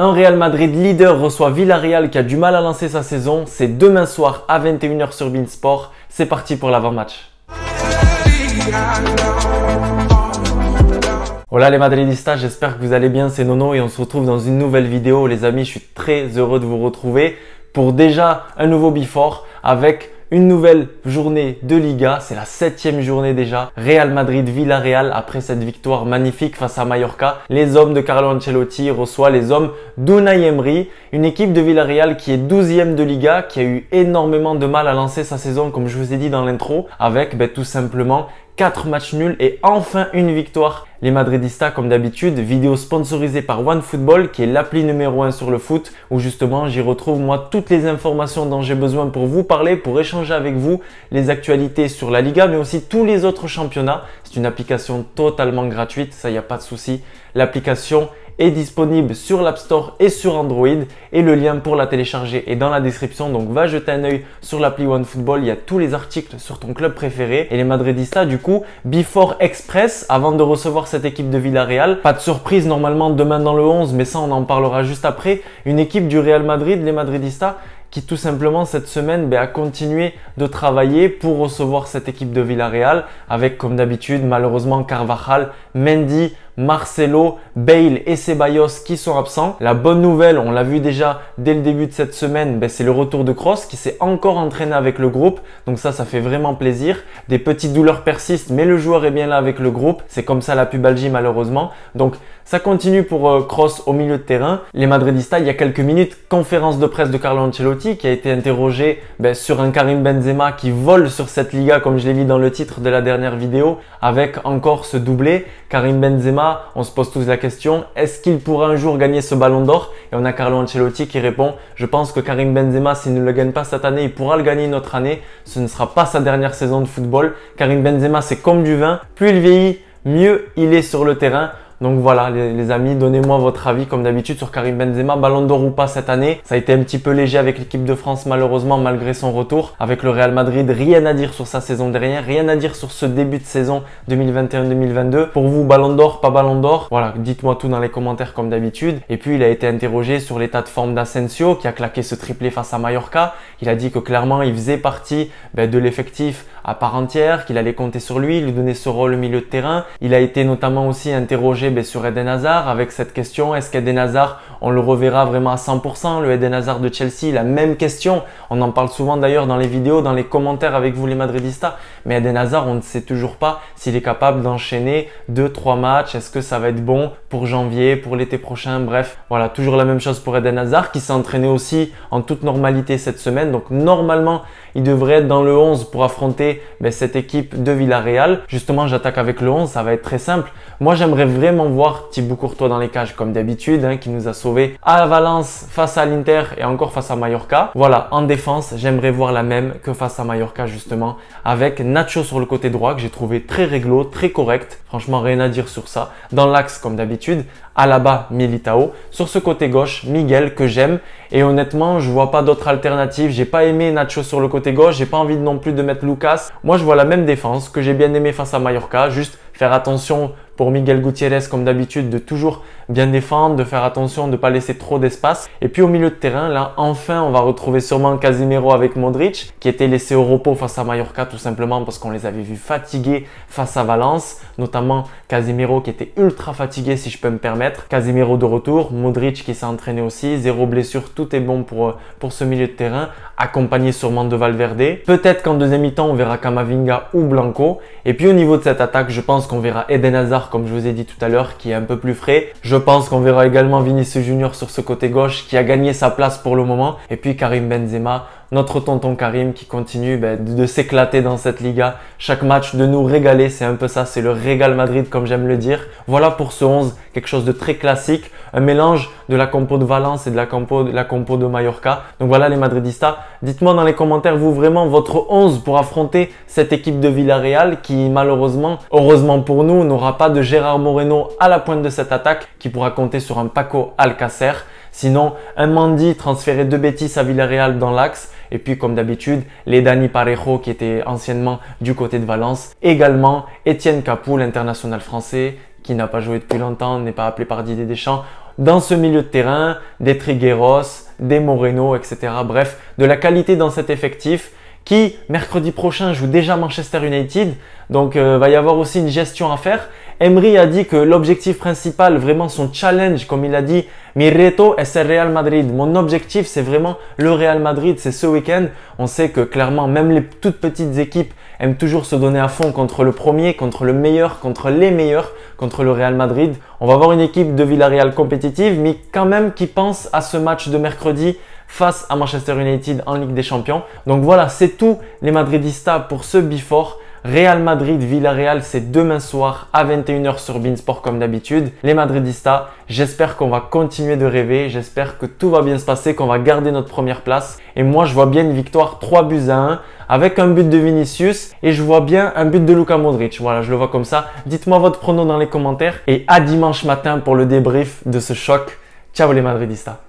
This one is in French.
Un Real Madrid leader reçoit Villarreal qui a du mal à lancer sa saison. C'est demain soir à 21h sur Beansport. C'est parti pour l'avant-match. Hola les Madridistas, j'espère que vous allez bien, c'est Nono et on se retrouve dans une nouvelle vidéo. Les amis, je suis très heureux de vous retrouver pour déjà un nouveau Before avec une nouvelle journée de Liga. C'est la 7e journée déjà. Real Madrid, Villarreal, après cette victoire magnifique face à Mallorca. Les hommes de Carlo Ancelotti reçoivent les hommes d'Unai Emery. Une équipe de Villarreal qui est 12e de Liga, qui a eu énormément de mal à lancer sa saison, comme je vous ai dit dans l'intro, avec tout simplement 4 matchs nuls et enfin une victoire. Les Madridistas, comme d'habitude, vidéo sponsorisée par OneFootball, qui est l'appli numéro 1 sur le foot, où justement j'y retrouve moi toutes les informations dont j'ai besoin pour vous parler, pour échanger avec vous les actualités sur la Liga, mais aussi tous les autres championnats. C'est une application totalement gratuite, ça y a pas de souci. L'application est disponible sur l'App Store et sur Android et le lien pour la télécharger est dans la description, donc va jeter un œil sur l'appli OneFootball, il y a tous les articles sur ton club préféré. Et les Madridistas du coup, Before Express avant de recevoir cette équipe de Villarreal. Pas de surprise normalement demain dans le 11, mais ça on en parlera juste après. Une équipe du Real Madrid, les Madridistas, qui tout simplement cette semaine a continué de travailler pour recevoir cette équipe de Villarreal avec comme d'habitude malheureusement Carvajal, Mendy, Marcelo, Bale et Ceballos qui sont absents. La bonne nouvelle, on l'a vu déjà dès le début de cette semaine, c'est le retour de Kroos qui s'est encore entraîné avec le groupe. Donc ça fait vraiment plaisir. Des petites douleurs persistent, mais le joueur est bien là avec le groupe. C'est comme ça la pubalgie malheureusement. Donc ça continue pour Kroos au milieu de terrain. Les Madridistas, il y a quelques minutes, conférence de presse de Carlo Ancelotti qui a été interrogé sur un Karim Benzema qui vole sur cette Liga comme je l'ai mis dans le titre de la dernière vidéo avec encore ce doublé. Karim Benzema, on se pose tous la question, est-ce qu'il pourra un jour gagner ce ballon d'or? Et on a Carlo Ancelotti qui répond, je pense que Karim Benzema, s'il ne le gagne pas cette année, il pourra le gagner une autre année. Ce ne sera pas sa dernière saison de football. Karim Benzema, c'est comme du vin. Plus il vieillit, mieux il est sur le terrain. Donc voilà les amis, donnez-moi votre avis comme d'habitude sur Karim Benzema, ballon d'or ou pas cette année. Ça a été un petit peu léger avec l'équipe de France malheureusement malgré son retour. Avec le Real Madrid, rien à dire sur sa saison dernière, rien à dire sur ce début de saison 2021-2022. Pour vous, ballon d'or, pas ballon d'or? Voilà, dites-moi tout dans les commentaires comme d'habitude. Et puis il a été interrogé sur l'état de forme d'Asensio qui a claqué ce triplé face à Mallorca. Il a dit que clairement il faisait partie de l'effectif à part entière, qu'il allait compter sur lui donner ce rôle au milieu de terrain. Il a été notamment aussi interrogé sur Eden Hazard avec cette question, est-ce qu'Eden Hazard, on le reverra vraiment à 100%, le Eden Hazard de Chelsea? La même question, on en parle souvent d'ailleurs dans les vidéos, dans les commentaires avec vous les Madridistas, mais Eden Hazard, on ne sait toujours pas s'il est capable d'enchaîner 2-3 matchs, est-ce que ça va être bon pour janvier, pour l'été prochain, bref, voilà, toujours la même chose pour Eden Hazard qui s'est entraîné aussi en toute normalité cette semaine, donc normalement, il devrait être dans le 11 pour affronter cette équipe de Villarreal. Justement, j'attaque avec le 11, ça va être très simple. Moi, j'aimerais vraiment voir Thibaut Courtois dans les cages comme d'habitude, qui nous a sauvés à Valence face à l'Inter et encore face à Mallorca. Voilà, en défense, j'aimerais voir la même que face à Mallorca justement, avec Nacho sur le côté droit que j'ai trouvé très réglo, très correct. Franchement, rien à dire sur ça. Dans l'axe comme d'habitude, Alaba, Militao. Sur ce côté gauche, Miguel que j'aime. Et honnêtement, je vois pas d'autre alternative. J'ai pas aimé Nacho sur le côté gauche. J'ai pas envie non plus de mettre Lucas. Moi, je vois la même défense que j'ai bien aimé face à Mallorca. Juste faire attention pour Miguel Gutiérrez comme d'habitude de toujours bien défendre, de faire attention de ne pas laisser trop d'espace. Et puis au milieu de terrain, là enfin on va retrouver sûrement Casemiro avec Modric qui était laissé au repos face à Mallorca tout simplement parce qu'on les avait vus fatigués face à Valence, notamment Casemiro qui était ultra fatigué si je peux me permettre. Casemiro de retour, Modric qui s'est entraîné aussi, zéro blessure, tout est bon pour ce milieu de terrain, accompagné sûrement de Valverde. Peut-être qu'en deuxième mi-temps on verra Camavinga ou Blanco. Et puis au niveau de cette attaque, je pense qu'on verra Eden Hazard comme je vous ai dit tout à l'heure qui est un peu plus frais. Je pense qu'on verra également Vinicius Junior sur ce côté gauche qui a gagné sa place pour le moment. Et puis Karim Benzema, notre tonton Karim qui continue de s'éclater dans cette Liga. Chaque match de nous régaler, c'est un peu ça, c'est le Real Madrid comme j'aime le dire. Voilà pour ce 11, quelque chose de très classique. Un mélange de la compo de Valence et de la compo de Mallorca. Donc voilà les Madridistas, dites-moi dans les commentaires vous vraiment votre 11 pour affronter cette équipe de Villarreal qui malheureusement, heureusement pour nous, n'aura pas de Gérard Moreno à la pointe de cette attaque qui pourra compter sur un Paco Alcacer. Sinon, un Mendy transféré de Betis à Villarreal dans l'axe. Et puis, comme d'habitude, les Dani Parejo qui étaient anciennement du côté de Valence. Également, Etienne Capoue, l'international français, qui n'a pas joué depuis longtemps, n'est pas appelé par Didier Deschamps. dans ce milieu de terrain, des Trigueros, des Moreno, etc. Bref, de la qualité dans cet effectif qui, mercredi prochain, joue déjà Manchester United. Donc, va y avoir aussi une gestion à faire. Emery a dit que l'objectif principal, vraiment son challenge, comme il a dit, mi reto es el Real Madrid. Mon objectif, c'est vraiment le Real Madrid, c'est ce week-end. On sait que clairement, même les toutes petites équipes aiment toujours se donner à fond contre le premier, contre le meilleur, contre les meilleurs, contre le Real Madrid. On va avoir une équipe de Villarreal compétitive, mais quand même qui pense à ce match de mercredi face à Manchester United en Ligue des Champions. Donc voilà, c'est tout les Madridistas pour ce Before. Real Madrid, Villarreal, c'est demain soir à 21h sur Beansport comme d'habitude. Les Madridistas, j'espère qu'on va continuer de rêver, j'espère que tout va bien se passer, qu'on va garder notre première place. Et moi, je vois bien une victoire 3-1 avec un but de Vinicius et je vois bien un but de Luka Modric. Voilà, je le vois comme ça. Dites-moi votre prono dans les commentaires et à dimanche matin pour le débrief de ce choc. Ciao les Madridistas.